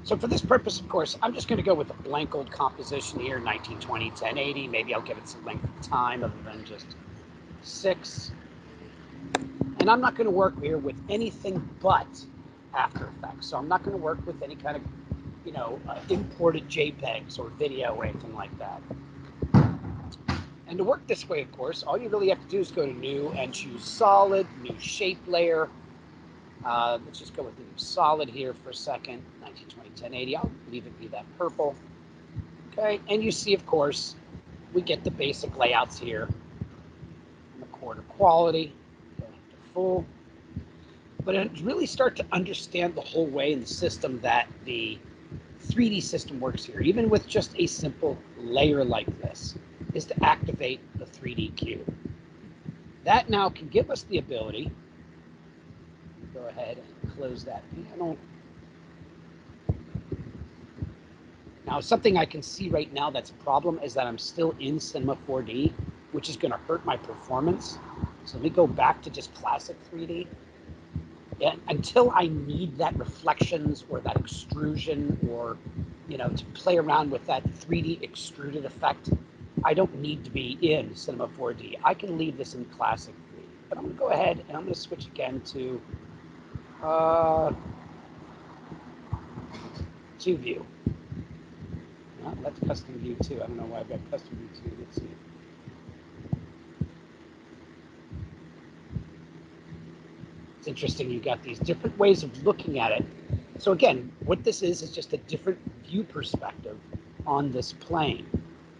So for this purpose, of course, I'm just going to go with a blank old composition here, 1920, 1080. Maybe I'll give it some length of time other than just 6. And I'm not going to work here with anything but After Effects. So I'm not going to work with any kind of, imported JPEGs or video or anything like that. And to work this way, of course, all you really have to do is go to New and choose Solid, New Shape Layer. Let's just go with the new Solid here for a second, 1920, 1080. I'll leave it be that purple. Okay, and you see, of course, we get the basic layouts here. And the quarter quality, going to full. But I really start to understand the whole way in the system that the 3D system works here, even with just a simple layer like this, is to activate the 3D cube. That now can give us the ability, go ahead and close that panel. Now, something I can see right now that's a problem is that I'm still in Cinema 4D, which is going to hurt my performance. So let me go back to just classic 3D. And until I need that reflections or that extrusion or, to play around with that 3D extruded effect, I don't need to be in Cinema 4D. I can leave this in classic 3D. But I'm going to go ahead and I'm going to switch again to view. That's custom view 2. I don't know why I've got custom view 2. Let's see. It's interesting, you got these different ways of looking at it. So again, what this is just a different view perspective on this plane.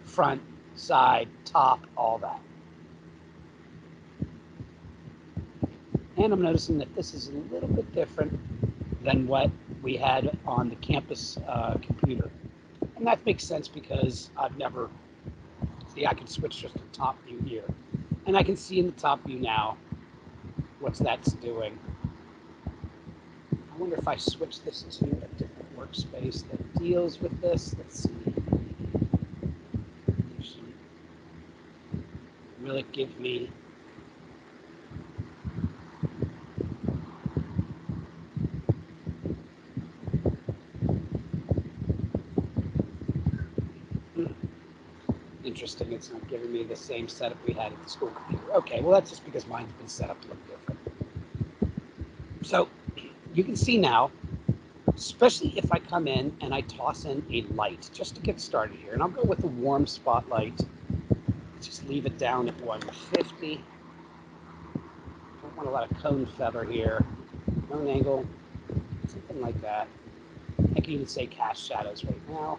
Front, side, top, all that. And I'm noticing that this is a little bit different than what we had on the campus computer. And that makes sense because I've never, I can switch just to top view here. And I can see in the top view now what that's doing. I wonder if I switch this to a different workspace that deals with this. Let's see. Will it give me interesting, it's not giving me the same setup we had at the school computer. Okay, well that's just because mine's been set up to look different. So you can see now, especially if I come in and I toss in a light just to get started here, and I'll go with a warm spotlight. Just leave it down at 150. Don't want a lot of cone feather here. Cone angle, something like that. I can even say cast shadows right now.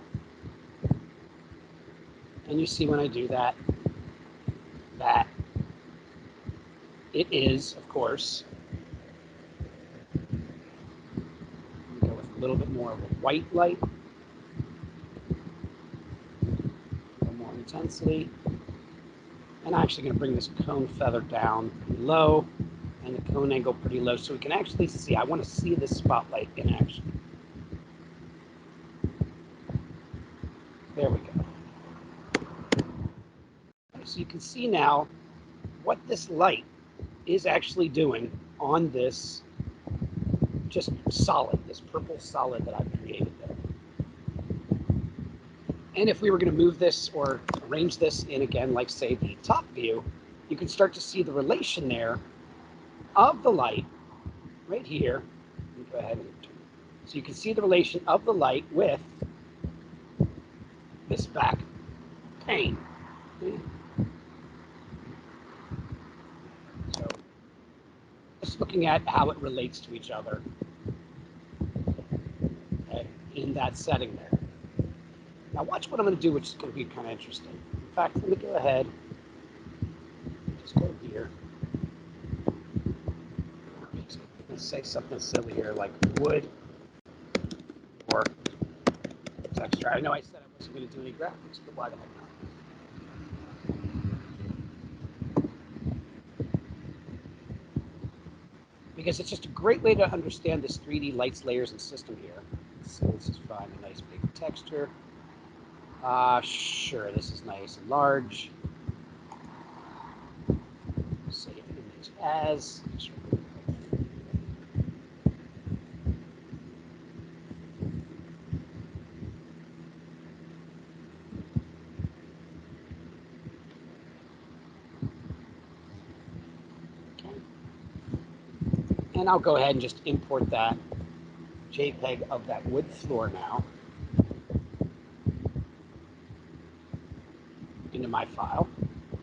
And you see when I do that, that it is, of course, go with a little bit more of a white light, a little more intensity. And I'm actually going to bring this cone feather down low and the cone angle pretty low so we can actually see. I want to see this spotlight in action. There we go. So you can see now what this light is actually doing on this just solid, this purple solid that I've created there. And if we were going to move this or arrange this in again, like say the top view, you can start to see the relation there of the light right here. Let me go ahead and turn. So you can see the relation of the light with this back pane. So just looking at how it relates to each other in that setting there. Now watch what I'm going to do, which is going to be kind of interesting. In fact, let me go ahead, just go here. Let's say something silly here, like wood or texture. I know I said I wasn't going to do any graphics, but why the heck not? Because it's just a great way to understand this 3D lights, layers, and system here. So let's just find a nice big texture. Sure, this is nice and large. Save image as. And I'll go ahead and just import that JPEG of that wood floor now into my file.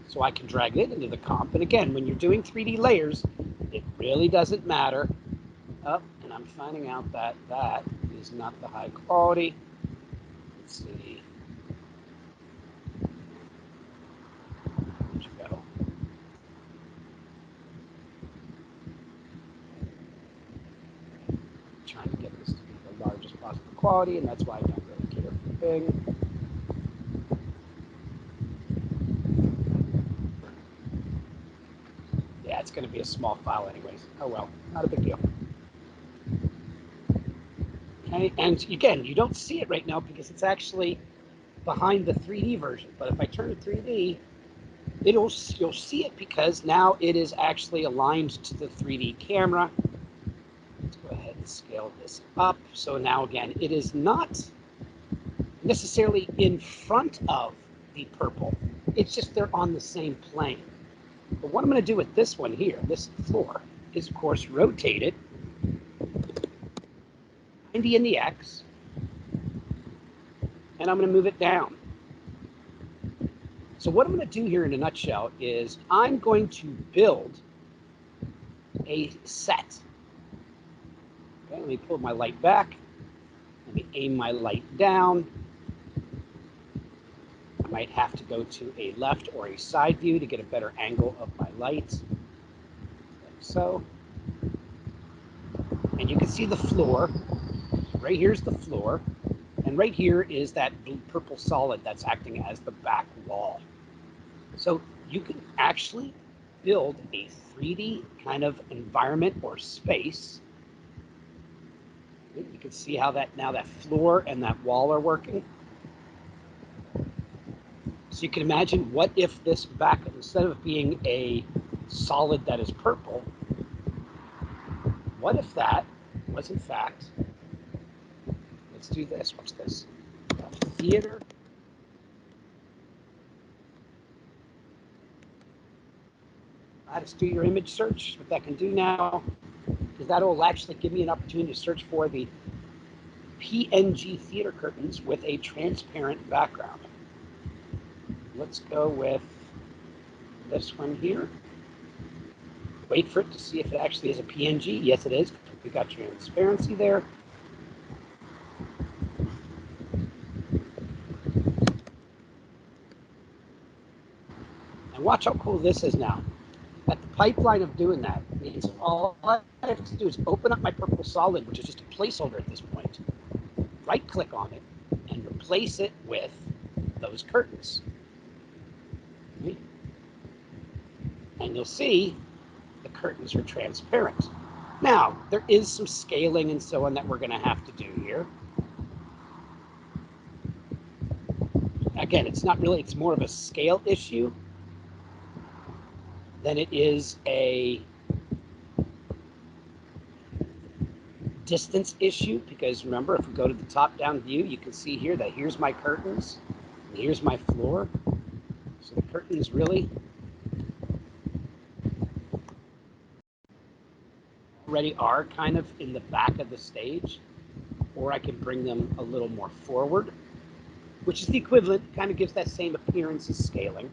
So I can drag it into the comp. And again, when you're doing 3D layers, it really doesn't matter. Oh, and I'm finding out that that is not the high quality. Let's see. Where'd you go? Trying to get this to be the largest possible quality, and that's why I don't really care for Bing. Yeah, it's going to be a small file anyways. Oh well, not a big deal. Okay, and again, you don't see it right now because it's actually behind the 3D version. But if I turn to 3D, you'll see it because now it is actually aligned to the 3D camera. Let's go ahead and scale this up. So now again, it is not necessarily in front of the purple. It's just they're on the same plane. But what I'm going to do with this one here, this floor, is of course rotate it 90 in the X, and I'm going to move it down. So what I'm going to do here in a nutshell is I'm going to build a set. Okay, let me pull my light back. Let me aim my light down. I might have to go to a left or a side view to get a better angle of my light, like so. And you can see the floor. Right here's the floor. And right here is that blue purple solid that's acting as the back wall. So you can actually build a 3D kind of environment or space. You can see how that now that floor and that wall are working. So you can imagine, what if this back, instead of being a solid that is purple, what if that was in fact, let's do this, what's this? Theater. Just do your image search. What that can do now is that will actually give me an opportunity to search for the PNG theater curtains with a transparent background. Let's go with this one here. Wait for it to see if it actually is a PNG. Yes, it is. We got transparency there. And watch how cool this is now. At the pipeline of doing that means all I have to do is open up my purple solid, which is just a placeholder at this point, right click on it, and replace it with those curtains. And you'll see the curtains are transparent. Now, there is some scaling and so on that we're going to have to do here. Again, it's not really, it's more of a scale issue than it is a distance issue, because remember, if we go to the top-down view, you can see here that here's my curtains, and here's my floor. So the curtains really already are kind of in the back of the stage, or I can bring them a little more forward, which is the equivalent, kind of gives that same appearance as scaling.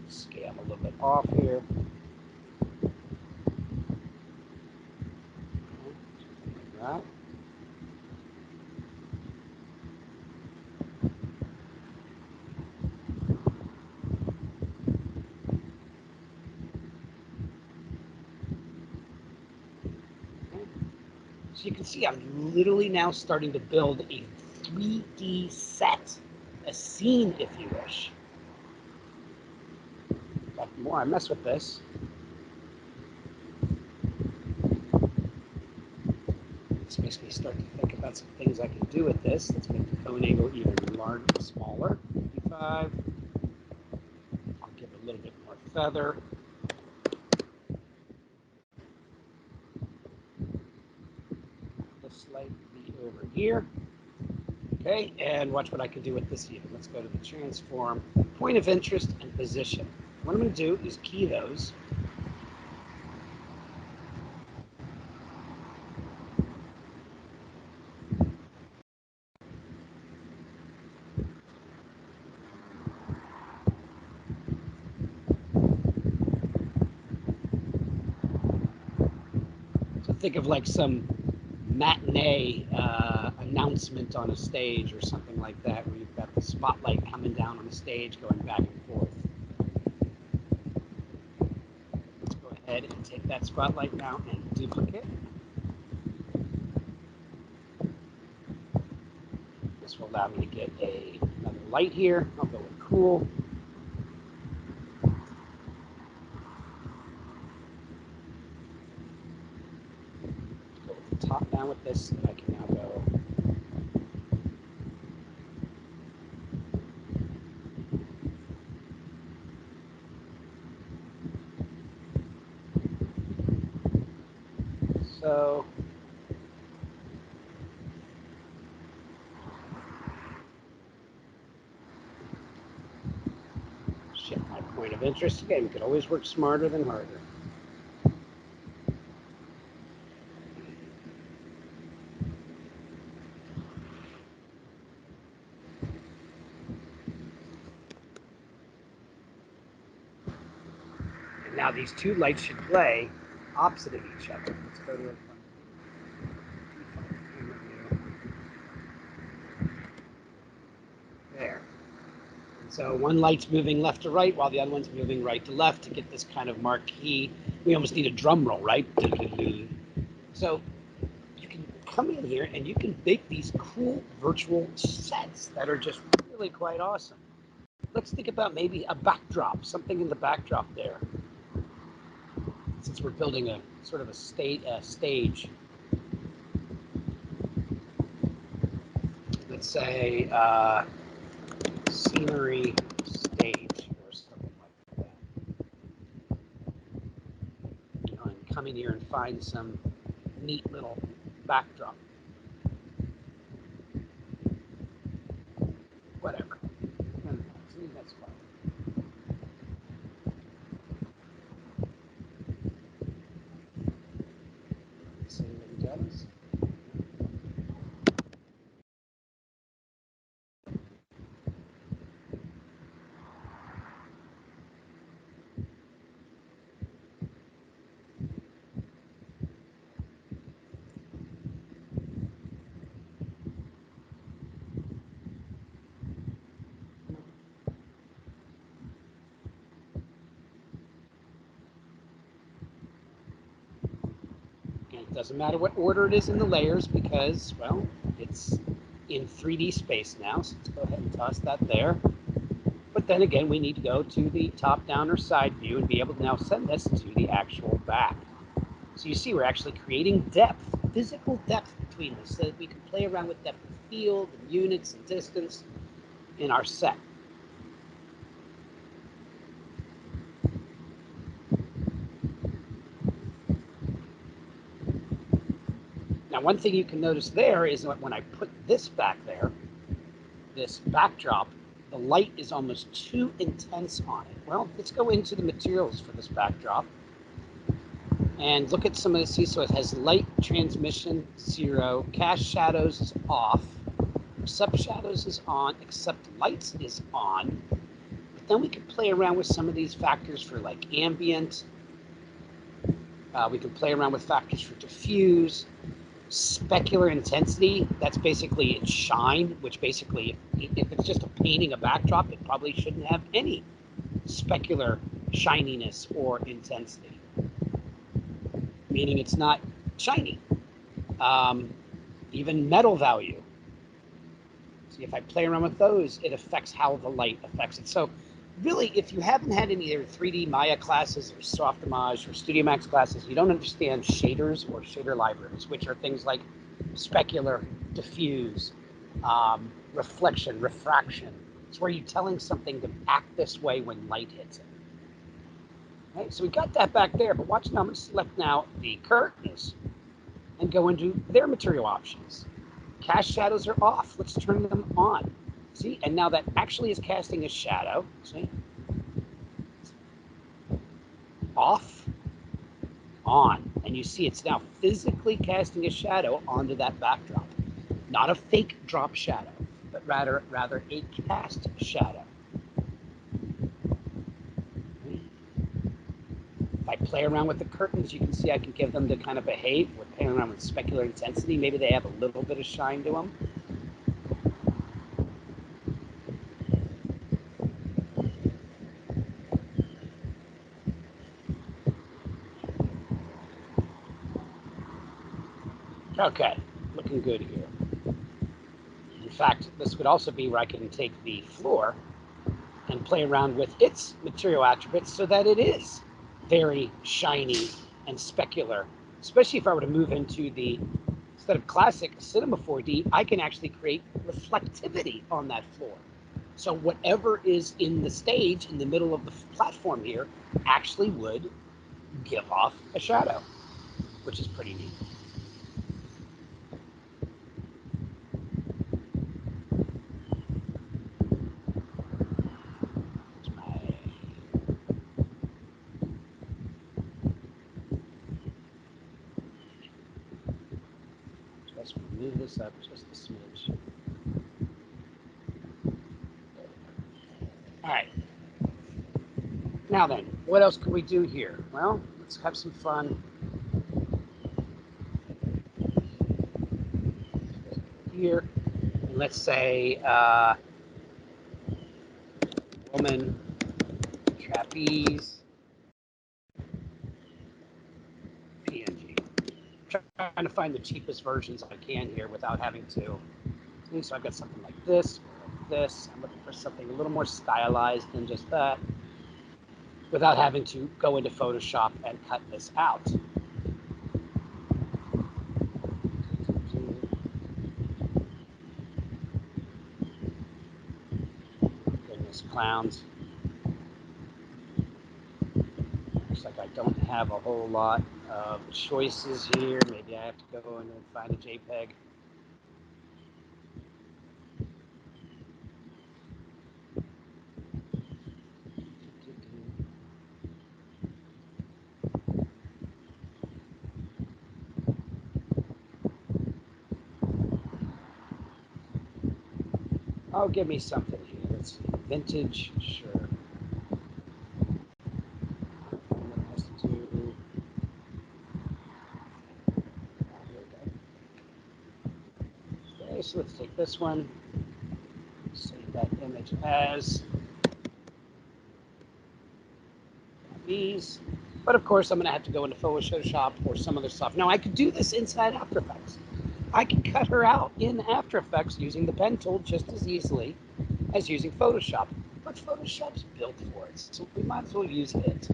Scale a little bit off here. Like that. So you can see I'm literally now starting to build a 3D set, a scene if you wish. But the more I mess with this, this makes me start to think about some things I can do with this. Let's make the cone angle even larger, smaller, 55. I'll give it a little bit more feather. This light be over here. Okay, and watch what I can do with this even. Let's go to the transform, point of interest, and position. What I'm going to do is key those. So think of like some matinee announcement on a stage or something like that, where you've got the spotlight coming down on the stage, going back and forth. Let's go ahead and take that spotlight now and duplicate. This will allow me to get another light here. I'll go with cool. Go with the top down with this, and I can now go. So shift my point of interest. Again, we could always work smarter than harder. And now these two lights should play opposite of each other. Let's go to a there. So one light's moving left to right while the other one's moving right to left to get this kind of marquee. We almost need a drum roll, right? So you can come in here and you can make these cool virtual sets that are just really quite awesome. Let's think about maybe a backdrop, something in the backdrop there. Since we're building a sort of a stage, let's say scenery stage or something like that. And come in here and find some neat little backdrop. Whatever. That's fine. Let's see what he does. And it doesn't matter what order it is in the layers because, well, it's in 3D space now. So let's go ahead and toss that there. But then again, we need to go to the top down or side view and be able to now send this to the actual back. So you see, we're actually creating depth, physical depth between this so that we can play around with depth of field and units and distance in our set. Now, one thing you can notice there is that when I put this back there, this backdrop, the light is almost too intense on it. Well, let's go into the materials for this backdrop and look at some of the, see, so it has light transmission 0, cast shadows is off, accept shadows is on, accept lights is on. But then we can play around with some of these factors for like ambient. We can play around with factors for diffuse, specular intensity. That's basically its shine, which basically, if it's just a painting, a backdrop, it probably shouldn't have any specular shininess or intensity, meaning it's not shiny. Even metal value. See, if I play around with those, it affects how the light affects it. So really, if you haven't had any either 3D Maya classes or Softimage or Studio Max classes, you don't understand shaders or shader libraries, which are things like specular, diffuse, reflection, refraction. It's where you're telling something to act this way when light hits it. Right, so we got that back there, but watch now, I'm going to select now the curtains and go into their material options. Cast shadows are off. Let's turn them on. See, and now that actually is casting a shadow. See, off, on, and you see it's now physically casting a shadow onto that backdrop. Not a fake drop shadow, but rather a cast shadow. If I play around with the curtains, you can see I can give them to kind of behave. We're playing around with specular intensity. Maybe they have a little bit of shine to them. Okay, looking good here. In fact, this would also be where I can take the floor and play around with its material attributes so that it is very shiny and specular, especially if I were to move into the, instead of classic Cinema 4D, I can actually create reflectivity on that floor. So whatever is in the stage, in the middle of the platform here, actually would give off a shadow, which is pretty neat. Let's move this up just a smidge. All right. Now then, what else can we do here? Well, let's have some fun. Here, and let's say woman, trapeze, PNG. I'm trying to find the cheapest versions I can here without having to. So I've got something like this, or this. I'm looking for something a little more stylized than just that, without having to go into Photoshop and cut this out. Goodness, clowns. Looks like I don't have a whole lot of choices here. Maybe I have to go in and find a JPEG. Oh, give me something here. Let's see. Vintage, sure. Okay, so let's take this one. Save that image as these. But of course, I'm going to have to go into Photoshop or some other software. Now, I could do this inside After Effects. I can cut her out in After Effects using the pen tool just as easily as using Photoshop. But Photoshop's built for it, so we might as well use it.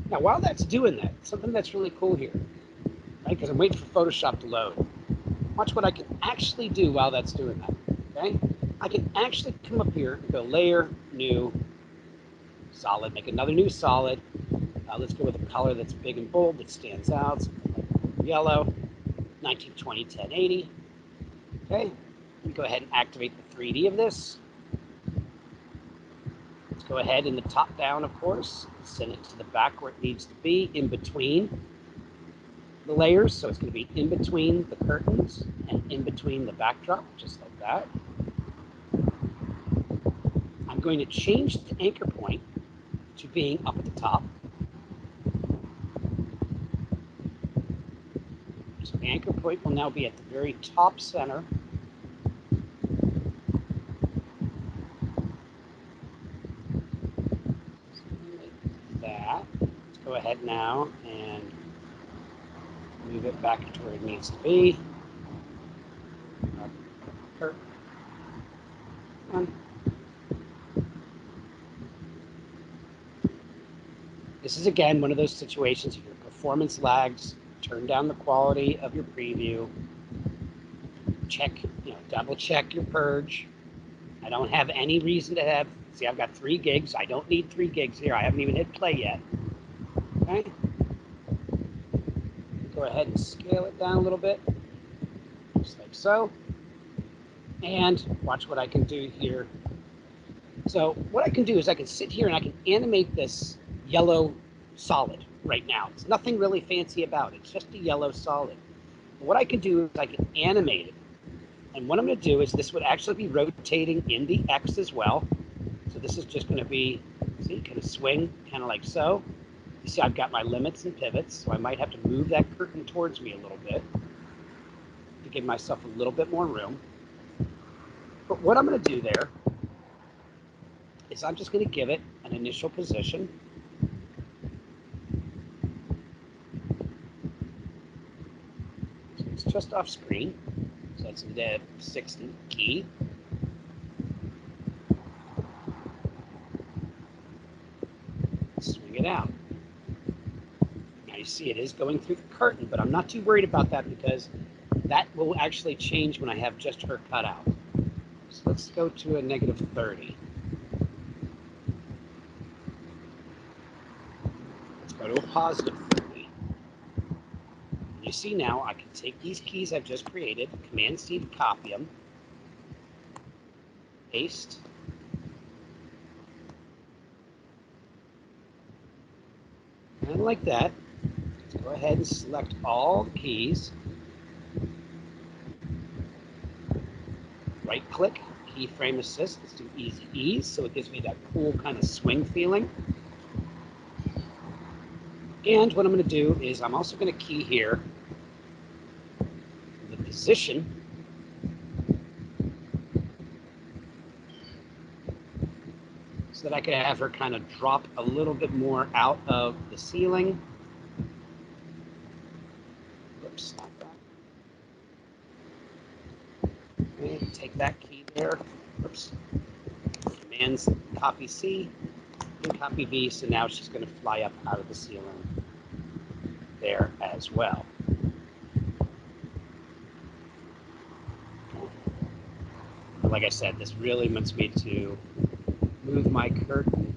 Now, while that's doing that, something that's really cool here, right? Because I'm waiting for Photoshop to load. Watch what I can actually do while that's doing that, okay? I can actually come up here and go Layer, New, Solid, make another new solid. Let's go with a color that's big and bold, that stands out. Like yellow, 1920, 1080. Okay, let me go ahead and activate the 3D of this. Let's go ahead in the top down, of course, send it to the back where it needs to be, in between the layers. So it's going to be in between the curtains and in between the backdrop, just like that. I'm going to change the anchor point to being up at the top. So the anchor point will now be at the very top center. Like that. Let's go ahead now and move it back to where it needs to be. on. This is, again, one of those situations, if your performance lags, turn down the quality of your preview, check, double check your purge. I don't have any reason to have, see, I've got 3 gigs. I don't need 3 gigs here. I haven't even hit play yet. Okay. Go ahead and scale it down a little bit, just like so. And watch what I can do here. So what I can do is I can sit here and I can animate this yellow solid right now. It's nothing really fancy about it. It's just a yellow solid. What I can do is I can animate it. And what I'm going to do is this would actually be rotating in the X as well. So this is just going to be, see, kind of swing, kind of like so. You see, I've got my limits and pivots, so I might have to move that curtain towards me a little bit to give myself a little bit more room. But what I'm going to do there is I'm just going to give it an initial position. So it's just off screen. So it's the 60 key. Swing it out. Now you see it is going through the curtain, but I'm not too worried about that because that will actually change when I have just her cut out. So let's go to a -30. Let's go to a +30. You see now I can take these keys I've just created, Command-C to copy them, paste, and like that. Let's go ahead and select all the keys. Right-click, keyframe assist. Let's do easy ease, so it gives me that cool kind of swing feeling. And what I'm going to do is I'm also going to key here the position so that I could have her kind of drop a little bit more out of the ceiling. Oops, not that. Okay, take that key there. Oops. Command copy C and copy V, so now she's going to fly up out of the ceiling there as well. But like I said, this really wants me to move my curtain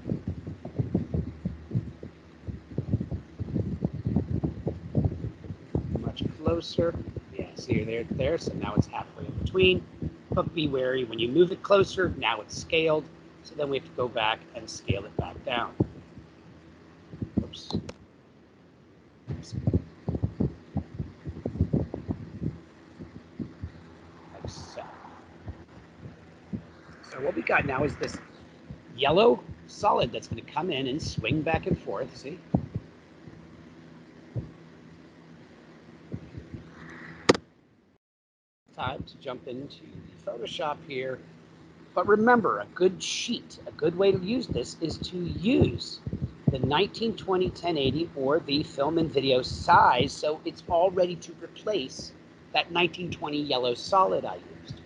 much closer. Yeah, see there. So now it's halfway in between. But be wary, when you move it closer, now it's scaled. So then we have to go back and scale it back down. Oops. Oops. Like so. So what we got now is this yellow solid that's going to come in and swing back and forth, see? Time to jump into Photoshop here. But remember, a good sheet, a good way to use this is to use the 1920 1080 or the film and video size, so it's all ready to replace that 1920 yellow solid I used.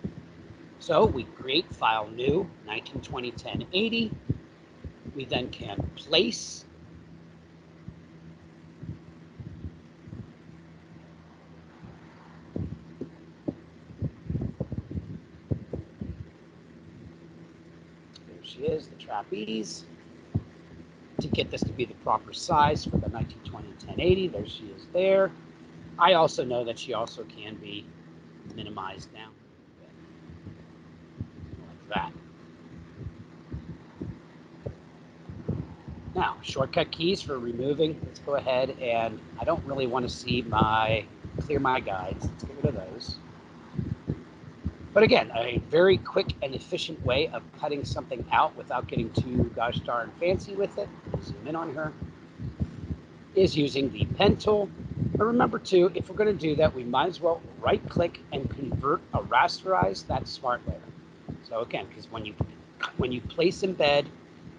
So we create file new, 1920 1080. We then can place she is, the trapeze, to get this to be the proper size for the 1920 1080. There she is there. I also know that she also can be minimized down like that. Now, shortcut keys for removing. Let's go ahead and I don't really want to see clear my guides. Let's get rid of those. But again, a very quick and efficient way of cutting something out without getting too gosh darn fancy with it. Zoom in on her. Is using the pen tool. But remember too, if we're going to do that, we might as well right click and convert a rasterize that smart layer. So again, because when you place embed,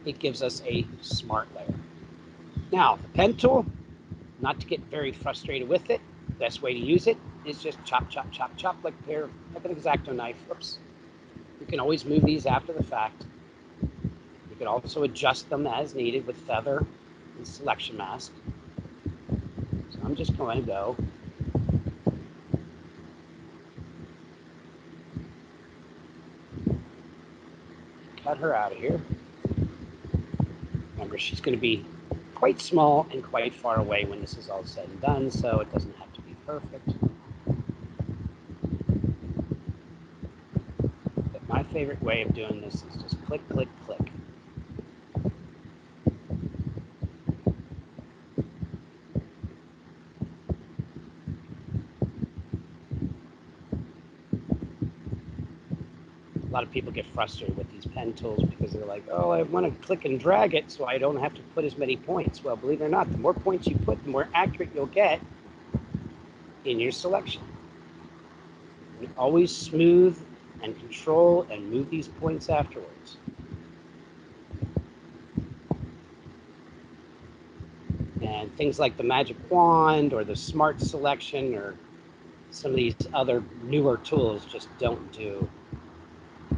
it gives us a smart layer. Now, the pen tool, not to get very frustrated with it, best way to use it is just chop, chop, chop, chop like an X-Acto knife. Whoops. You can always move these after the fact. You can also adjust them as needed with feather and selection mask. So I'm just going to go cut her out of here. Remember, she's going to be quite small and quite far away when this is all said and done, so it doesn't have to be perfect. But my favorite way of doing this is just click, click, click. A lot of people get frustrated with these pen tools because they're like, oh, I want to click and drag it so I don't have to put as many points. Well, believe it or not, the more points you put, the more accurate you'll get in your selection. You always smooth and control and move these points afterwards. And things like the Magic Wand or the Smart Selection or some of these other newer tools just don't do.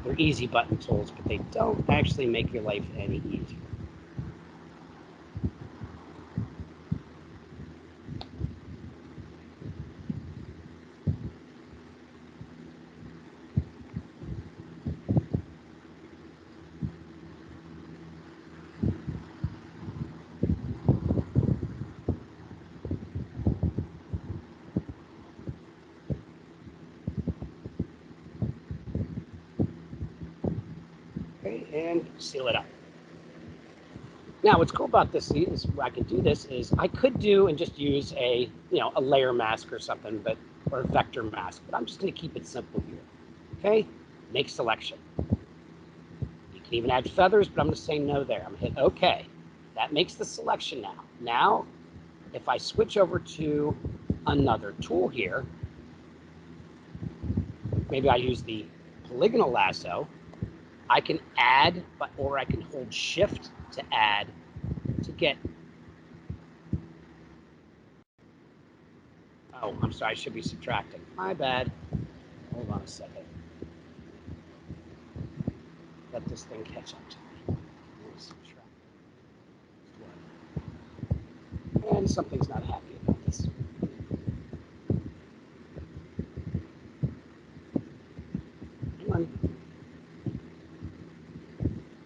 They're easy button tools, but they don't actually make your life any easier. Okay, and seal it up. Now, what's cool about this is I can do this is I could do and just use a layer mask or something, or a vector mask, but I'm just going to keep it simple here. Okay, make selection. You can even add feathers, but I'm going to say no there. I'm going to hit OK. That makes the selection now. Now, if I switch over to another tool here, maybe I use the polygonal lasso, I can add, or I can hold Shift to add to get. Oh, I'm sorry, I should be subtracting. My bad. Hold on a second. Let this thing catch up to me. Subtract. And something's not happy about this. Come on.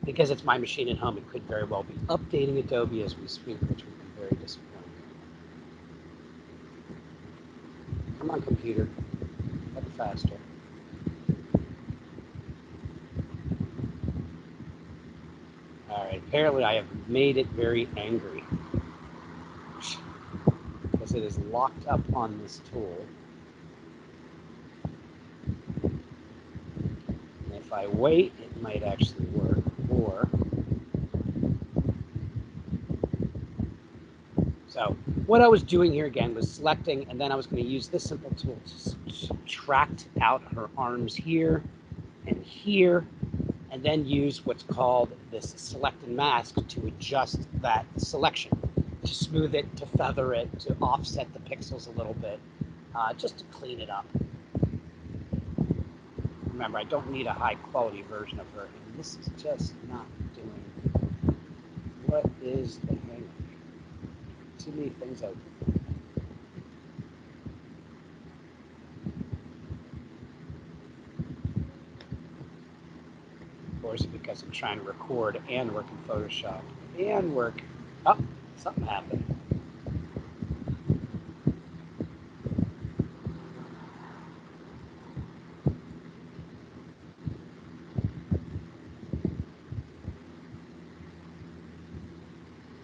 Because it's my machine at home, it could very well be updating Adobe as we speak, which would be very disappointing. Come on, computer. Cut faster. All right, apparently I have made it very angry because it is locked up on this tool. And if I wait, it might actually work, or... So what I was doing here again was selecting, and then I was going to use this simple tool to subtract out her arms here and here, and then use what's called this select and mask to adjust that selection, to smooth it, to feather it, to offset the pixels a little bit, just to clean it up. Remember, I don't need a high quality version of her, and this is just not doing. What is the hang? Too many things open. Of course, because I'm trying to record and work in Photoshop and work. Oh, something happened.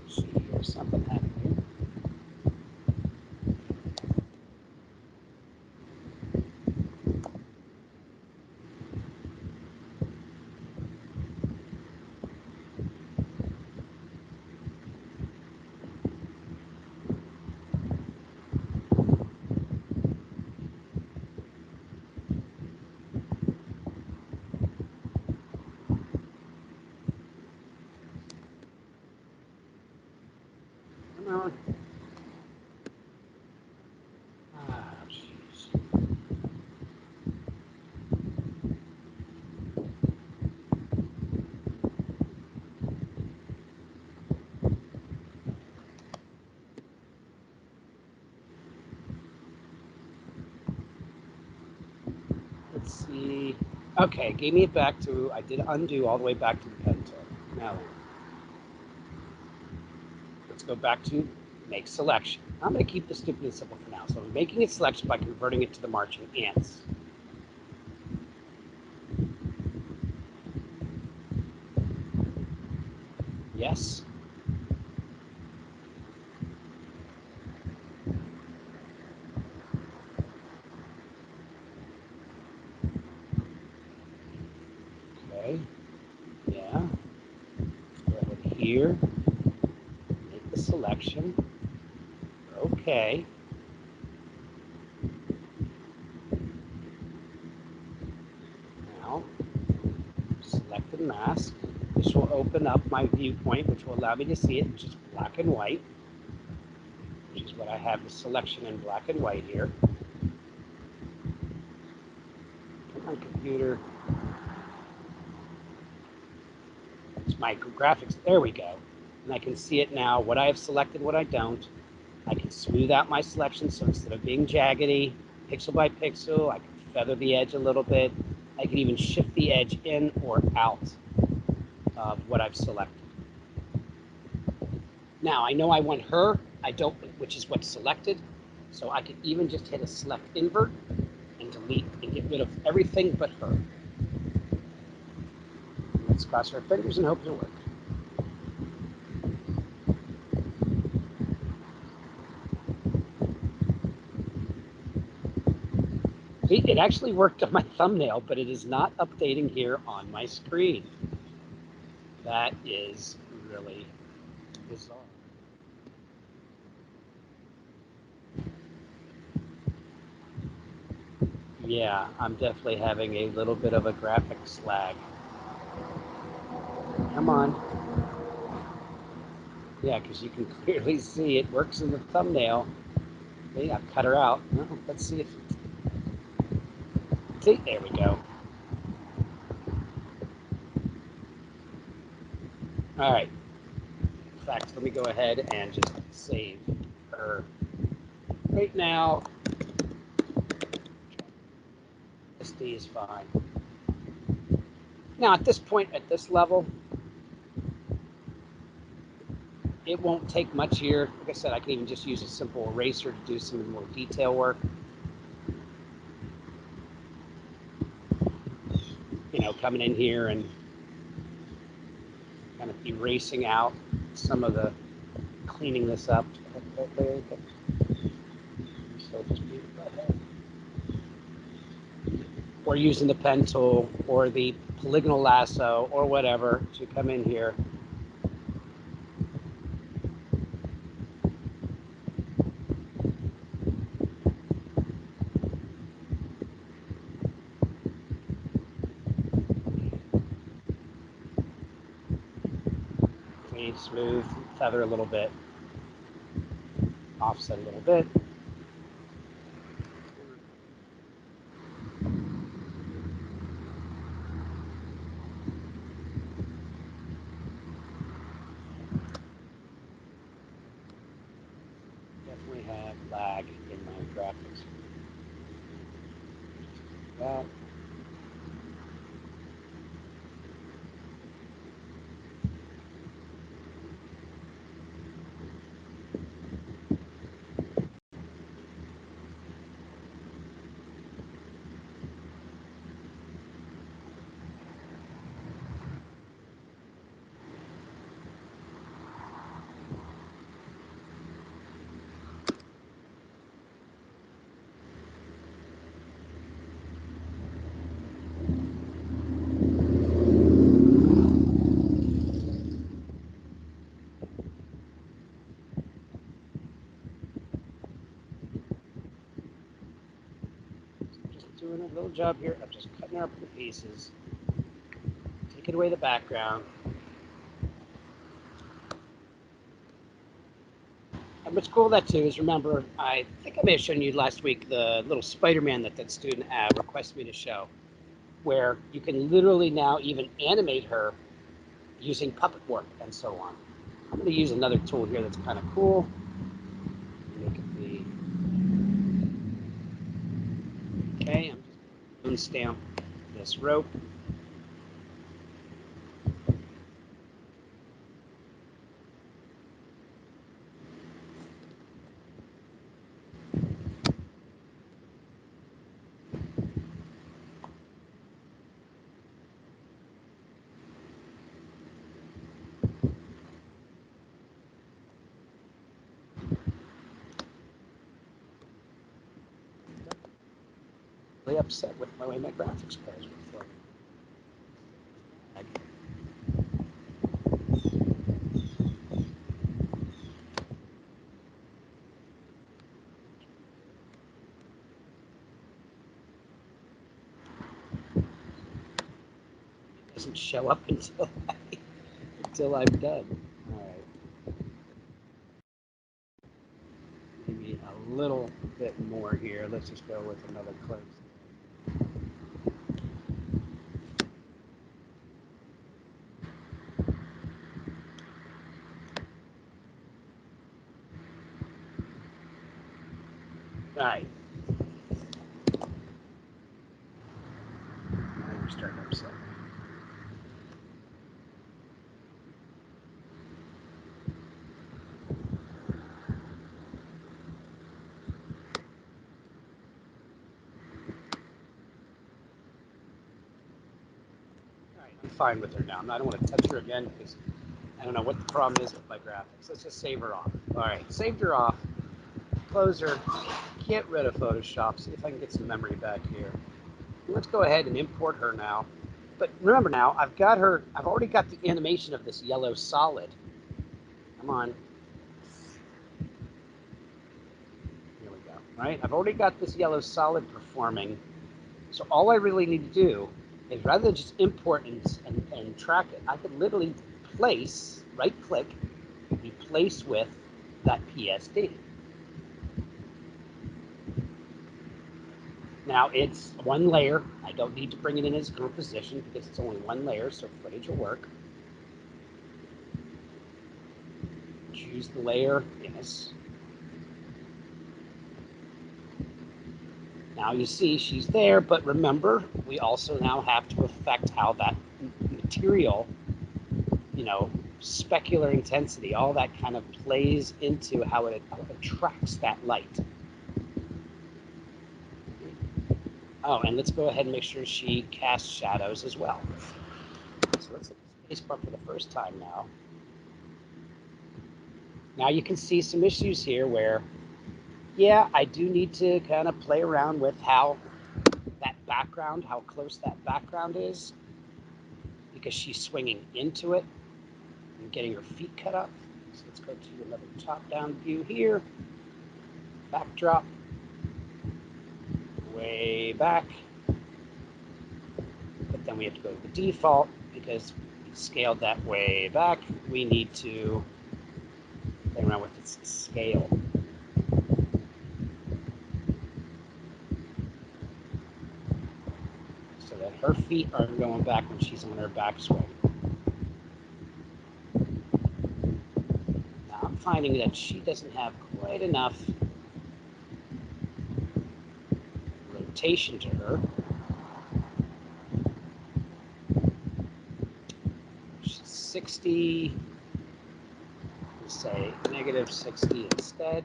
See, here's something happening. Let's see. Okay, gave me it back to, I did undo all the way back to the pen tool. Now, let's go back to make selection. I'm going to keep this stupid and simple for now. So I'm making a selection by converting it to the marching ants. Yes. Okay. Yeah. Go ahead here. Make the selection. Okay. Now, select the mask. This will open up my viewpoint, which will allow me to see it in just black and white, which is what I have the selection in black and white here. Come on, computer. It's my graphics. There we go. And I can see it now, what I have selected, what I don't. I can smooth out my selection, so instead of being jaggedy, pixel by pixel, I can feather the edge a little bit. I can even shift the edge in or out of what I've selected. Now, I know I want her, I don't, which is what's selected. So I can even just hit a select invert and delete and get rid of everything but her. Let's cross our fingers and hope it'll work. See, it actually worked on my thumbnail, but it is not updating here on my screen. That is really bizarre. Yeah, I'm definitely having a little bit of a graphics lag. Come on. Yeah, because you can clearly see it works in the thumbnail. See, I've cut her out. No, let's see if... See, there we go. All right. In fact, let me go ahead and just save her. Right now, SD is fine. Now, at this point, at this level, it won't take much here. Like I said, I can even just use a simple eraser to do some more detail work. You know, coming in here and kind of erasing out some of the, cleaning this up. Or using the pen tool or the polygonal lasso or whatever to come in here. Clean, smooth, feather a little bit, offset a little bit. Definitely have lag in my graphics. That. Just doing a little job here of just cutting her up into pieces, taking away the background. And what's cool with that too is, remember, I think I may have shown you last week the little Spider-Man that student requested me to show, where you can literally now even animate her using puppet work and so on. I'm going to use another tool here that's kind of cool. Make it be okay. stamp this rope. Really upset with the way my graphics cards were flowing. It doesn't show up until I'm done. All right. Maybe a little bit more here. Let's just go with another close. All right. Now we're starting upset. I'm fine with her now. I don't want to touch her again because I don't know what the problem is with my graphics. Let's just save her off. All right, saved her off. Close her. Get rid of Photoshop. See if I can get some memory back here. Let's go ahead and import her now. But remember now, I've already got the animation of this yellow solid. Come on. Here we go. Right? I've already got this yellow solid performing. So all I really need to do is rather than just import and track it, I could literally place, right click, replace with that PSD. Now it's one layer. I don't need to bring it in as group position because it's only one layer, so footage will work. Choose the layer, yes. Now you see she's there, but remember, we also now have to affect how that material, specular intensity, all that kind of plays into how it attracts that light. Oh, and let's go ahead and make sure she casts shadows as well. So let's hit the spacebar for the first time now. Now you can see some issues here where, yeah, I do need to kind of play around with how close that background is, because she's swinging into it and getting her feet cut up. So let's go to another top-down view here. Backdrop. Way back. But then we have to go to the default because we scaled that way back. We need to play around with its scale. So that her feet are going back when she's on her backswing. Now I'm finding that she doesn't have quite enough rotation to her. She's 60, let's say negative 60 instead.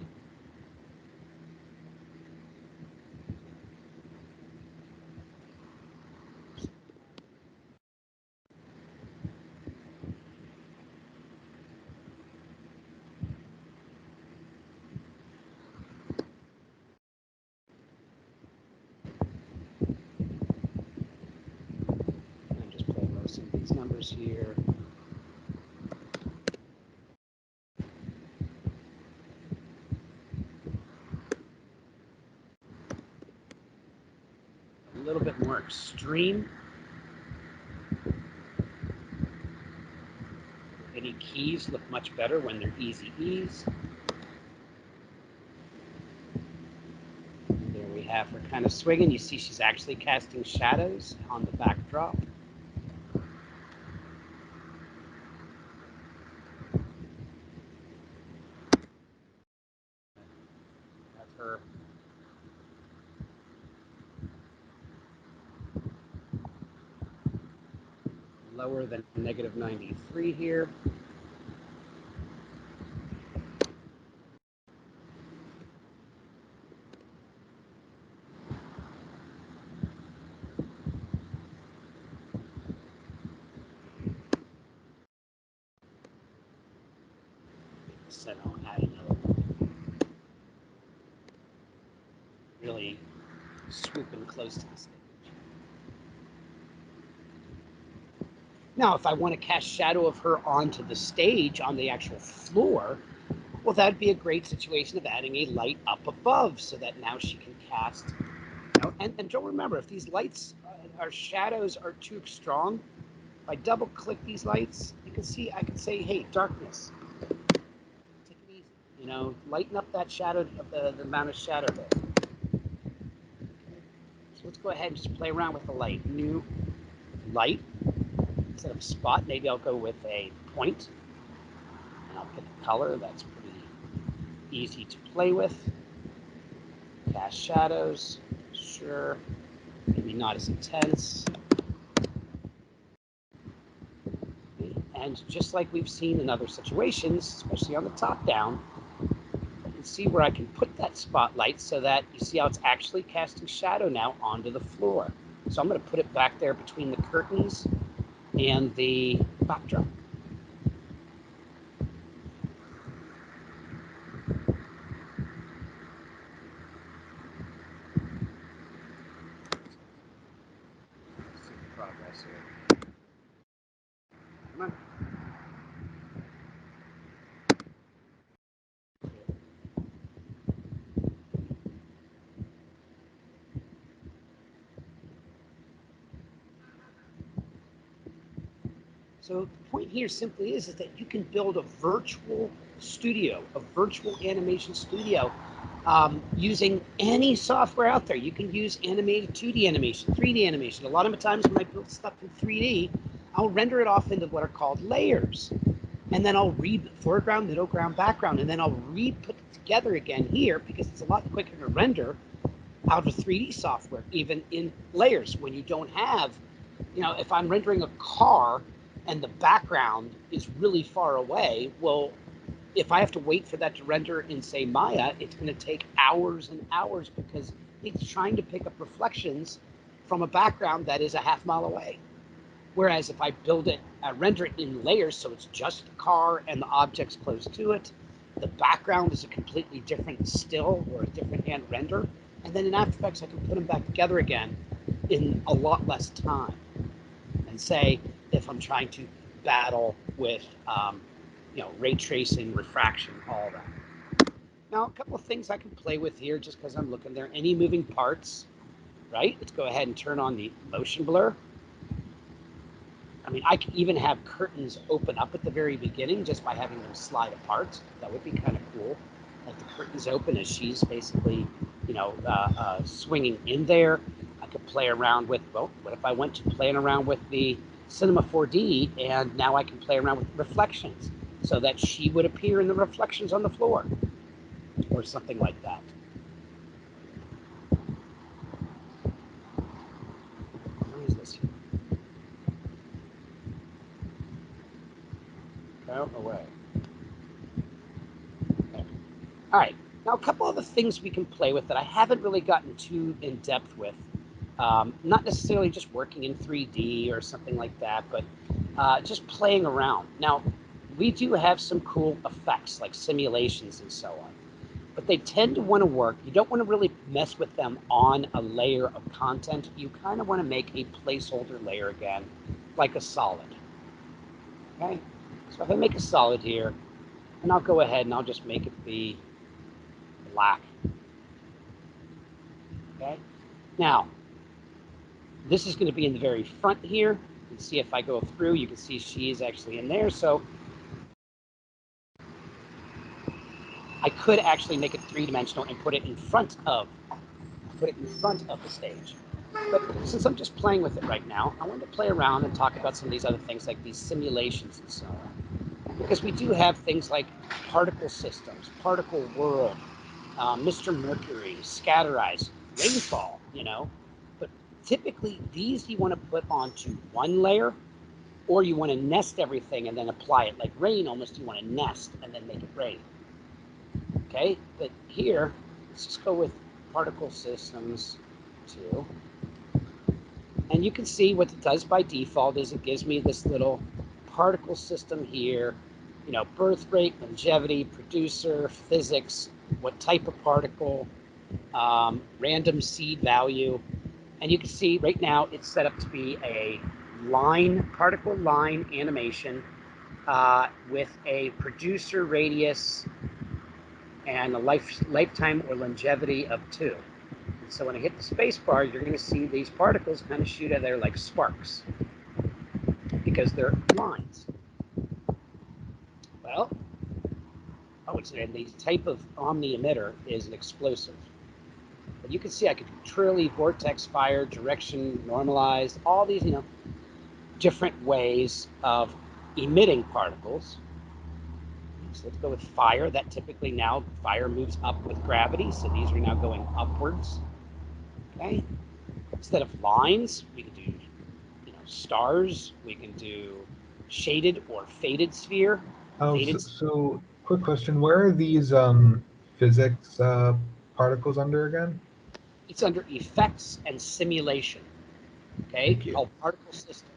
I'm just playing with some of these numbers here. A little bit more extreme. Any keys look much better when they're easy ease. There we have her kind of swinging. You see she's actually casting shadows on the backdrop. Have her lower than negative 93 here. So I'll add another one. Really swooping close to the stage. Now, if I want to cast shadow of her onto the stage, on the actual floor, well, that'd be a great situation of adding a light up above so that now she can cast. And don't remember, if these lights, our shadows are too strong, if I double click these lights, you can see I can say, hey, darkness, take it easy. You know, lighten up that shadow, the amount of shadow there. So let's go ahead and just play around with the light. New light. Instead of a spot, maybe I'll go with a point. And I'll pick a color that's pretty easy to play with. Cast shadows, sure. Maybe not as intense. And just like we've seen in other situations, especially on the top down, you can see where I can put that spotlight so that you see how it's actually casting shadow now onto the floor. So I'm going to put it back there between the curtains and the backdrop. See the progress here. Come on. So the point here simply is that you can build a virtual studio, a virtual animation studio, using any software out there. You can use animated 2D animation, 3D animation. A lot of the times when I build stuff in 3D, I'll render it off into what are called layers. And then I'll foreground, middle ground, background, and then I'll put it together again here because it's a lot quicker to render out of 3D software, even in layers when you don't have, you know, if I'm rendering a car and the background is really far away, well, if I have to wait for that to render in, say, Maya, it's going to take hours and hours because it's trying to pick up reflections from a background that is a half mile away. Whereas if I render it in layers, so it's just the car and the objects close to it, the background is a completely different still or a different hand render. And then in After Effects, I can put them back together again in a lot less time. And say, if I'm trying to battle with, ray tracing, refraction, all that. Now, a couple of things I can play with here just because I'm looking there. Any moving parts, right? Let's go ahead and turn on the motion blur. I mean, I can even have curtains open up at the very beginning just by having them slide apart. That would be kind of cool. Let the curtains open as she's basically, swinging in there. I could play around with, well, what if I went to playing around with the Cinema 4D and now I can play around with reflections so that she would appear in the reflections on the floor or something like that. Where is this? Go away. Okay. All right. Now, a couple other things we can play with that I haven't really gotten too in depth with. Not necessarily just working in 3D or something like that, but just playing around. Now, we do have some cool effects like simulations and so on, but they tend to want to work. You don't want to really mess with them on a layer of content. You kind of want to make a placeholder layer again, like a solid. Okay, so if I make a solid here, and I'll go ahead and I'll just make it be black. Okay, now this is going to be in the very front here. You can see if I go through, you can see she is actually in there. So I could actually make it three-dimensional and put it in front of the stage. But since I'm just playing with it right now, I wanted to play around and talk about some of these other things like these simulations and so on. Because we do have things like particle systems, particle world, Mr. Mercury, scatter ice, rainfall, But typically these you want to put onto one layer or you want to nest everything and then apply it like rain almost. You want to nest and then make it rain. Okay, but here, let's just go with particle systems 2. And you can see what it does by default is it gives me this little particle system here, you know, birth rate, longevity, producer, physics, what type of particle, random seed value. And you can see right now it's set up to be a particle line animation with a producer radius and a lifetime or longevity of 2. And so when I hit the space bar, you're going to see these particles kind of shoot out of there like sparks because they're lines. Well, and the type of omni emitter is an explosive. But you can see I could truly vortex, fire, direction, normalized, all these, you know, different ways of emitting particles. So let's go with fire. That typically now fire moves up with gravity, so these are now going upwards. Okay. Instead of lines, we can do, you know, stars. We can do shaded or faded sphere. Oh, so quick question: where are these physics particles under again? It's under effects and simulation. Okay, Thank you. called particle system.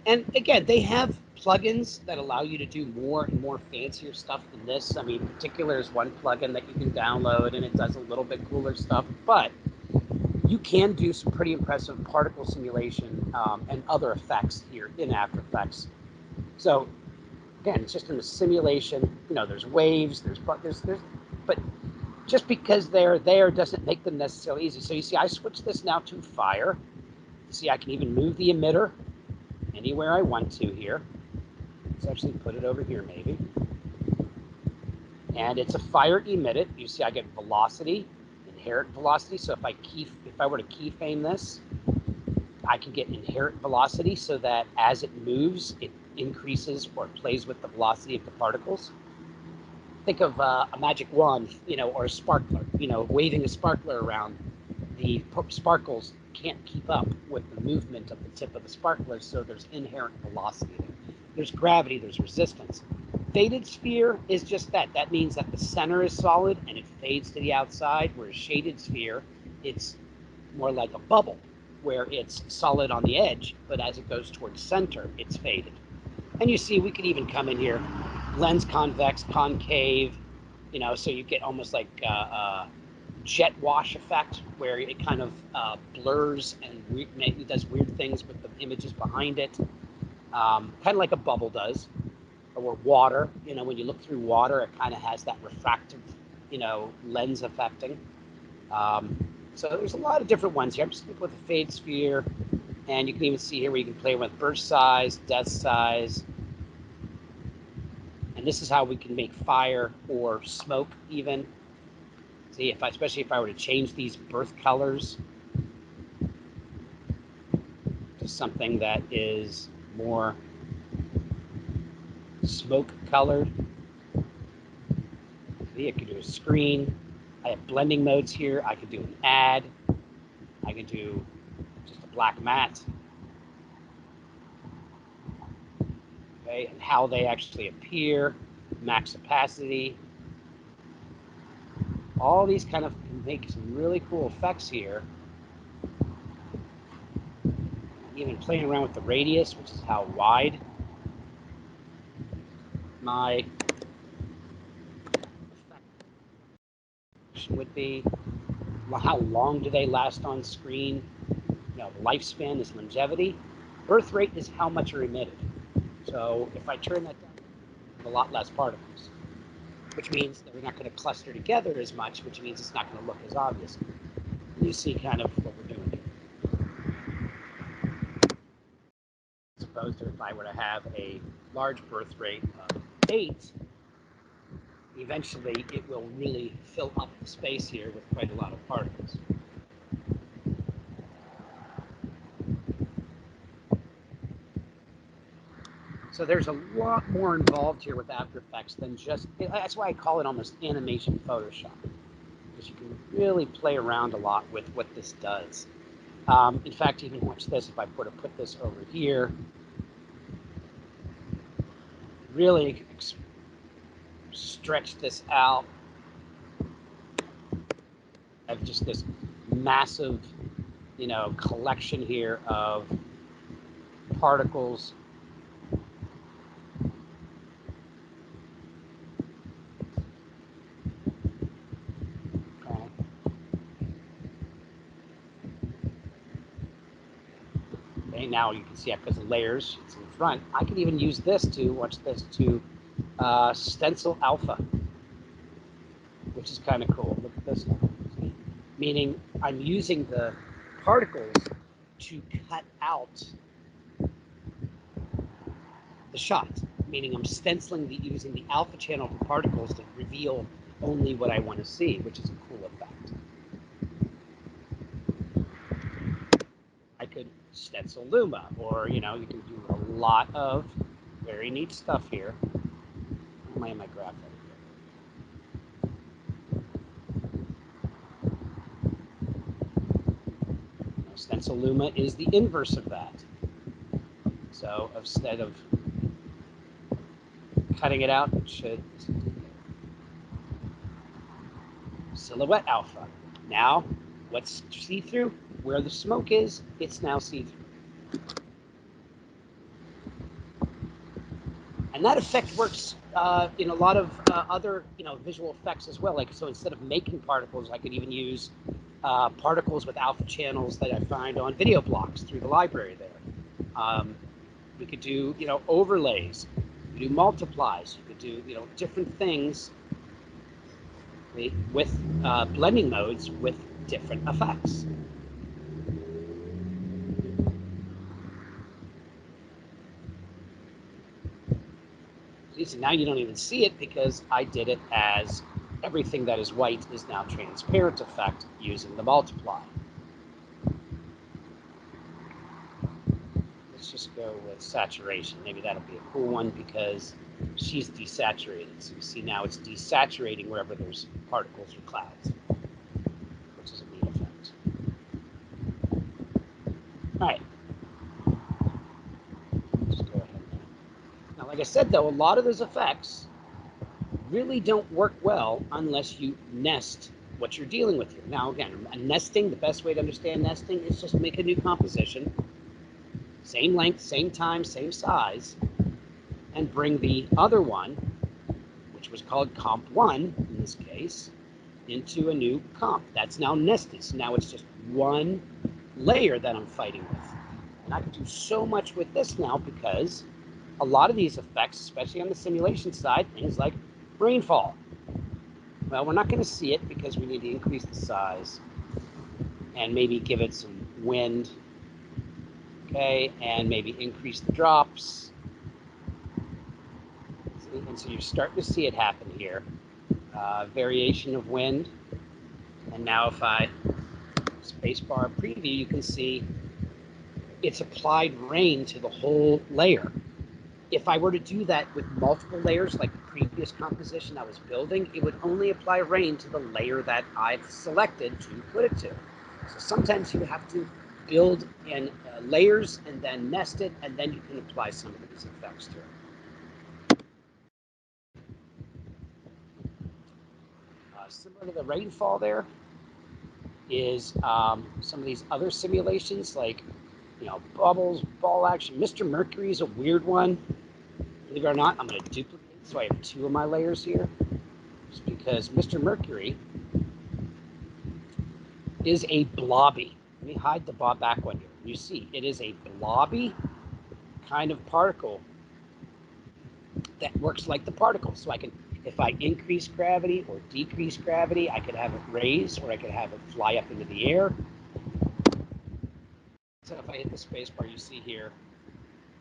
And again, they have plugins that allow you to do more and more fancier stuff than this. I mean, Particular is one plugin that you can download, and it does a little bit cooler stuff. But you can do some pretty impressive particle simulation and other effects here in After Effects. So again, it's just in the simulation. You know, there's waves, but just because they're there doesn't make them necessarily easy. So you see, I switched this now to fire. You see, I can even move the emitter anywhere I want to here. Let's actually put it over here maybe. And it's a fire emitted. You see I get velocity, inherent velocity. So if I were to keyframe this, I can get inherent velocity so that as it moves, it increases or plays with the velocity of the particles. Think of a magic wand, you know, or a sparkler, you know, waving a sparkler around. The sparkles can't keep up with the movement of the tip of the sparkler, so there's inherent velocity there. There's gravity, there's resistance. Faded sphere is just that. That means that the center is solid and it fades to the outside, whereas shaded sphere, it's more like a bubble, where it's solid on the edge, but as it goes towards center, it's faded. And you see, we could even come in here, lens convex, concave, you know, so you get almost like jet wash effect, where it kind of blurs and maybe does weird things with the images behind it, kind of like a bubble does, or water. You know, when you look through water, it kind of has that refractive, you know, lens affecting. So there's a lot of different ones here. I'm just going to go with the fade sphere, and you can even see here where you can play with burst size, death size, and this is how we can make fire or smoke even. See, especially if I were to change these birth colors to something that is more smoke colored. See, I could do a screen. I have blending modes here. I could do an add. I could do just a black matte. Okay, and how they actually appear, max opacity. All these kind of can make some really cool effects here. Even playing around with the radius, which is how wide my effect would be. How long do they last on screen? You know, lifespan is longevity. Birth rate is how much are emitted. So if I turn that down, a lot less particles, which means they're not going to cluster together as much, which means it's not going to look as obvious. You see kind of what we're doing here. As opposed to if I were to have a large birth rate of 8, eventually it will really fill up the space here with quite a lot of particles. So there's a lot more involved here with After Effects than just, that's why I call it almost animation Photoshop, because you can really play around a lot with what this does. In fact, even watch this, if I put this over here, really stretch this out. I have just this massive, collection here of particles. Okay. Okay, now you can see because of layers, it's in front. I can even use this to stencil alpha, which is kind of cool. Look at this now. See? Meaning I'm using the particles to cut out the shot, meaning I'm stenciling using the alpha channel of the particles to reveal only what I want to see, which is a cool effect. I could stencil Luma, or you can do a lot of very neat stuff here. Where am I graph here? Stencil Luma is the inverse of that. So instead of cutting it out, it should silhouette alpha. Now, what's see-through? Where the smoke is, it's now see-through. And that effect works in a lot of other visual effects as well. So instead of making particles, I could even use particles with alpha channels that I find on video blocks through the library there. We could do overlays. You could do multiplies. You could do different things with blending modes with different effects. See, now you don't even see it because I did it as everything that is white is now transparent effect using the multiply. Let's just go with saturation. Maybe that'll be a cool one because she's desaturated. So you see now it's desaturating wherever there's particles or clouds, which is a neat effect. All right. Just go ahead now. Like I said, though, a lot of those effects really don't work well unless you nest what you're dealing with here. Now, again, nesting, the best way to understand nesting is just make a new composition, same length, same time, same size, and bring the other one, which was called comp 1 in this case, into a new comp. That's now nested. So now it's just one layer that I'm fighting with. And I can do so much with this now because a lot of these effects, especially on the simulation side, things like rainfall. Well, we're not going to see it because we need to increase the size and maybe give it some wind, okay, and maybe increase the drops. And so you're starting to see it happen here. Variation of wind. And now if I spacebar preview, you can see it's applied rain to the whole layer. If I were to do that with multiple layers, like the previous composition I was building, it would only apply rain to the layer that I've selected to put it to. So sometimes you have to build in layers and then nest it, and then you can apply some of these effects to it. Similar to the rainfall there is some of these other simulations, like bubbles, ball action. Mr. Mercury is a weird one. Believe it or not, I'm going to duplicate, so I have two of my layers here, just because Mr. Mercury is a blobby. Let me hide the back one here. You see, it is a blobby kind of particle that works like the particle. So I can, if I increase gravity or decrease gravity, I could have it raise or I could have it fly up into the air. So if I hit the space bar, you see here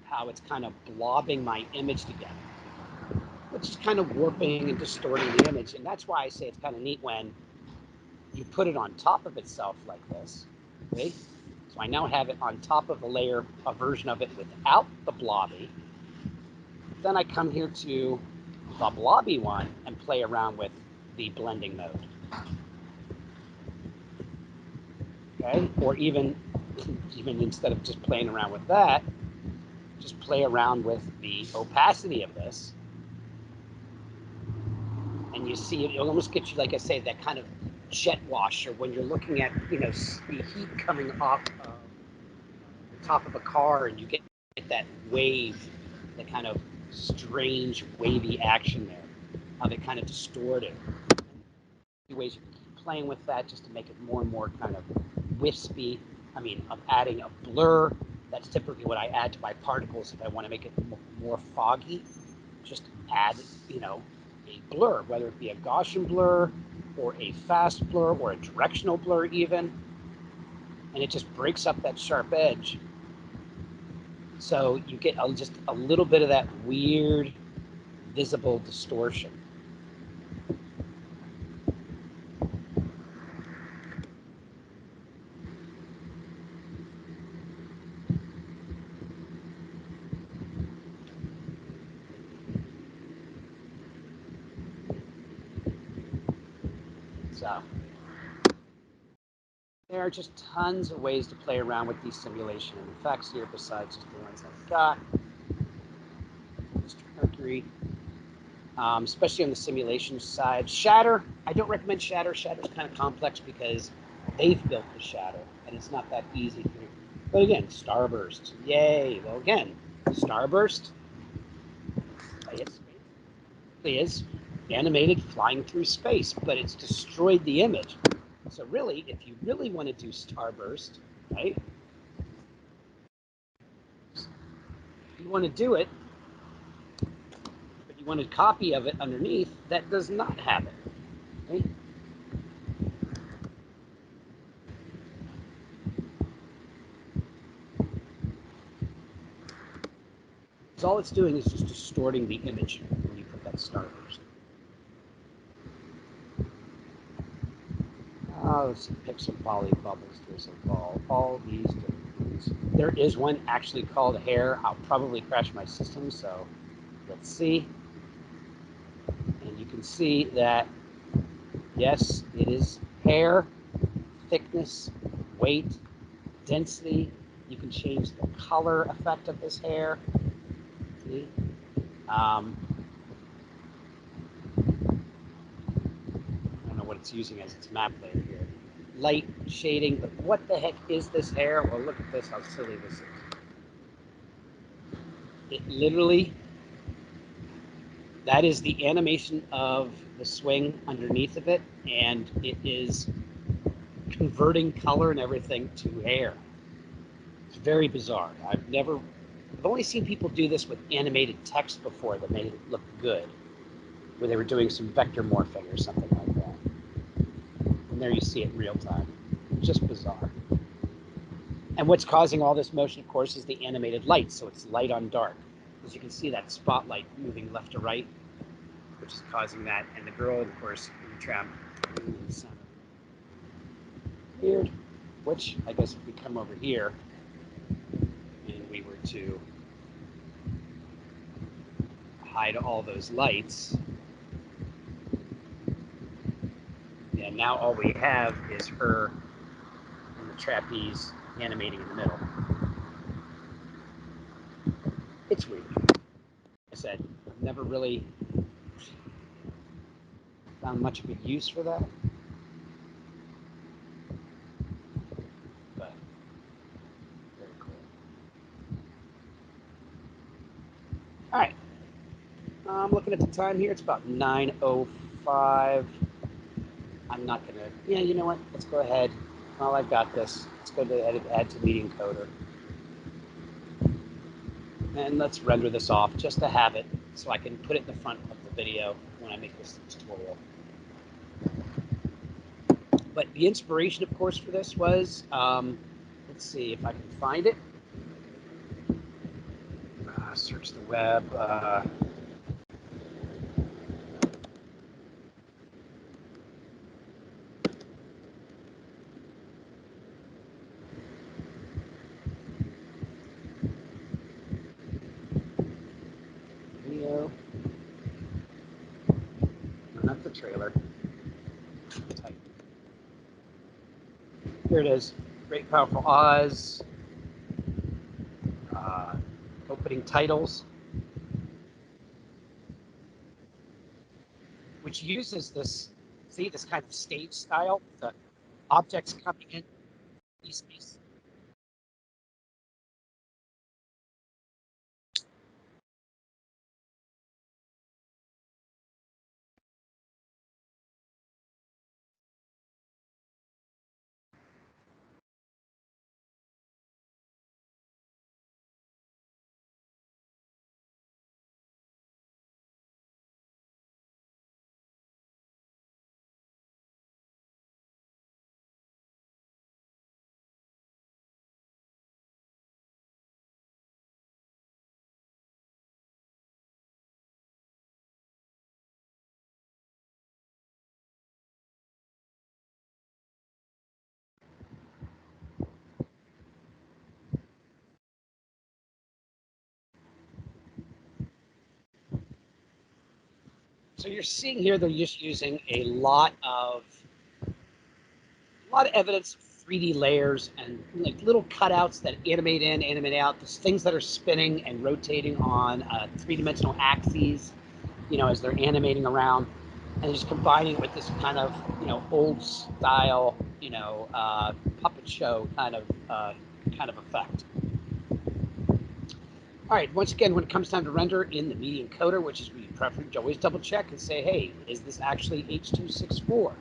how it's kind of blobbing my image together, which is kind of warping and distorting the image. And that's why I say it's kind of neat when you put it on top of itself like this. Okay? So I now have it on top of a layer, a version of it without the blobby. Then I come here to the blobby one and play around with the blending mode. Okay? Or even instead of just playing around with that, just play around with the opacity of this and you see it almost gets you, like I say, that kind of jet wash, or when you're looking at, you know, the heat coming off of the top of a car, and you get that wave, that kind of strange wavy action there, how they kind of distort it. Ways you can keep playing with that just to make it more and more kind of wispy. I mean, I'm adding a blur. That's typically what I add to my particles if I want to make it more foggy. Just add, you know, a blur, whether it be a Gaussian blur or a fast blur or a directional blur even, and it just breaks up that sharp edge. So you get just a little bit of that weird visible distortion. So there are just tons of ways to play around with these simulation and effects here besides just the ones I've got. Mr. Mercury, especially on the simulation side. Shatter, I don't recommend Shatter. Shatter's kind of complex because they've built the Shatter, and it's not that easy. But again, Starburst, yay. Well, again, Starburst, it is animated flying through space, but it's destroyed the image. So really, if you really want to do Starburst, right, you want to do it, but you want a copy of it underneath that does not have it. Okay? So all it's doing is just distorting the image when you put that Starburst. Let's pick some poly bubbles, drizzle ball, all these different things. There is one actually called hair. I'll probably crash my system, so let's see. And you can see that, yes, it is hair, thickness, weight, density. You can change the color effect of this hair. See? I don't know what it's using as its map layer here. Light shading, but what the heck is this hair? Well, look at this, how silly this is. It literally, that is the animation of the swing underneath of it, and it is converting color and everything to hair. It's very bizarre. I've only seen people do this with animated text before that made it look good, where they were doing some vector morphing or something like that. And there you see it in real time. Just bizarre. And what's causing all this motion, of course, is the animated light. So it's light on dark. As you can see, that spotlight moving left to right, which is causing that. And the girl, of course, in the tram in the center. Weird. Which, I guess, if we come over here and we were to hide all those lights, and now all we have is her and the trapeze animating in the middle. It's weird. Like I said, I've never really found much of a use for that. But very cool. All right. I'm looking at the time here. It's about 9:05. I'm not going to, yeah, you know what? Let's go ahead. Well, I've got this. Let's go ahead and add to media encoder. And let's render this off just to have it so I can put it in the front of the video when I make this tutorial. But the inspiration, of course, for this was, let's see if I can find it. Search the web. Video. No, not the trailer. Type. Here it is. Great Powerful Oz. Opening titles. which uses this, see, this kind of stage style, the objects coming in, space. So you're seeing here they're just using a lot of evidence of 3D layers and like little cutouts that animate in, animate out. There's things that are spinning and rotating on three-dimensional axes, as they're animating around, and just combining it with this kind of old style puppet show kind of effect. All right, once again, when it comes time to render in the media encoder, which is we preferably always double check and say, hey, is this actually H.264?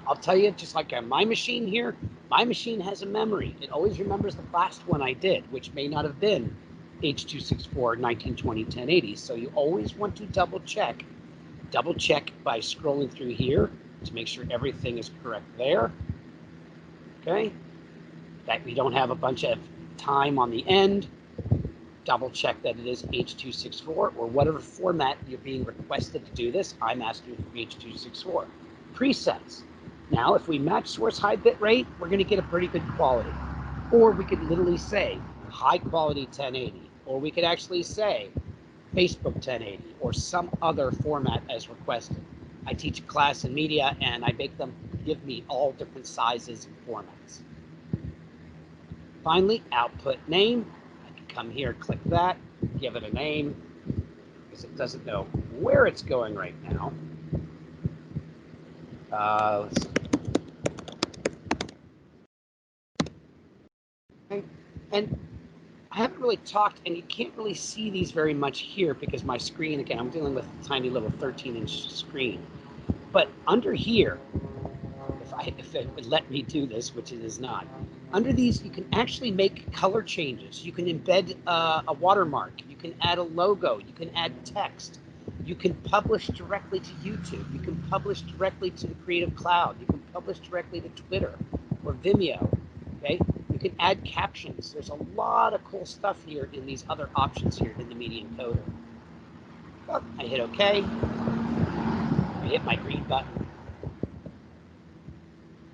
I'll tell you, just like on my machine here, my machine has a memory. It always remembers the last one I did, which may not have been H.264 1920 1080. So you always want to double check. Double check by scrolling through here to make sure everything is correct there. Okay, that we don't have a bunch of time on the end. Double check that it is H.264 or whatever format you're being requested to do this. I'm asking for H.264. Presets. Now, if we match source high bit rate, we're going to get a pretty good quality. Or we could literally say high quality 1080, or we could actually say Facebook 1080 or some other format as requested. I teach a class in media and I make them give me all different sizes and formats. Finally, output name. I can come here, click that, give it a name because it doesn't know where it's going right now. Let's see. Okay. And I haven't really talked, and you can't really see these very much here because my screen, again, I'm dealing with a tiny little 13-inch screen. But under here, if it would let me do this, which it is not, under these, you can actually make color changes. You can embed a watermark. You can add a logo. You can add text. You can publish directly to YouTube. You can publish directly to the Creative Cloud. You can publish directly to Twitter or Vimeo. Okay? You can add captions. There's a lot of cool stuff here in these other options here in the media encoder. Oh, I hit OK. I hit my green button.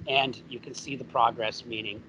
And you can see the progress, meaning